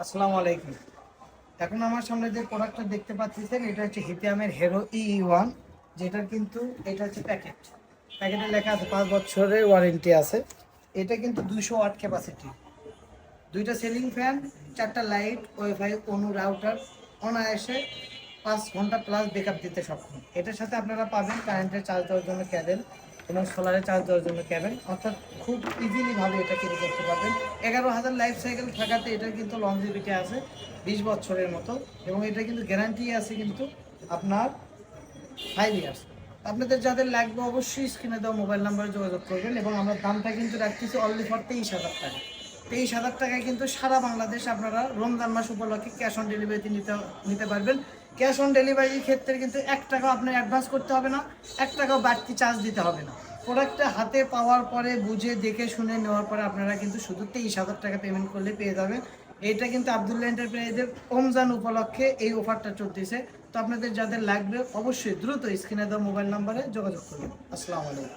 আসসালামু আলাইকুম। এখন আমার সামনে যে প্রোডাক্টটা দেখতে পাচ্ছেন এটা হচ্ছে হিতিয়ামের হেরো ওয়ান, যেটার কিন্তু এটা হচ্ছে প্যাকেটে লেখা আছে 5 বছরের ওয়ারেন্টি আছে। এটা কিন্তু 200 ওয়াট ক্যাপাসিটি, দুইটা সিলিং ফ্যান, চারটা লাইট, ওয়াইফাই, অনু রাউটার, অনায়াসে 5 ঘন্টা প্লাস ব্যাকআপ দিতে সক্ষম। এটার সাথে আপনারা পাবেন কারেন্টের চার্জ দেওয়ার জন্য ক্যাবেল এবং সোলারে চার্জ দেওয়ার জন্য ক্যাবেল, অর্থাৎ খুব ইজিলি ভাবে এটা ক্যারি করতে পারবেন। 11,000 লাইফ সাইকেল থাকাতে এটা কিন্তু লংজিভিটি আছে 20 বছরের মতো, এবং এটা কিন্তু গ্যারান্টি আছে কিন্তু আপনার 5 ইয়ার্স। আপনাদের যাদের লাগবে অবশ্যই স্ক্রিনে দেওয়া মোবাইল নাম্বারে যোগাযোগ করবেন, এবং আমরা দামটা কিন্তু রাখতেছি অনলি ফর 23,000 টাকা। 23,000 টাকায় কিন্তু সারা বাংলাদেশ আপনারা রমজান মাস উপলক্ষে ক্যাশ অন ডেলিভারিতে নিতে পারবেন। ক্যাশ অন ডেলিভারির ক্ষেত্রে কিন্তু 1 টাকাও আপনার অ্যাডভান্স করতে হবে না, 1 টাকাও বাড়তি চার্জ দিতে হবে না। প্রোডাক্টটা হাতে পাওয়ার পরে বুঝে দেখে শুনে নেওয়ার পরে আপনারা কিন্তু শুধু 23,000 টাকা পেমেন্ট করলে পেয়ে যাবেন। এটা কিন্তু আব্দুল্লাহ এন্টারপ্রাইজের রমজান উপলক্ষে এই অফারটা চলতেছে। তো আপনাদের যাদের লাগবে অবশ্যই দ্রুত স্ক্রিনে দেওয়া মোবাইল নাম্বারে যোগাযোগ করুন। আসসালামু আলাইকুম।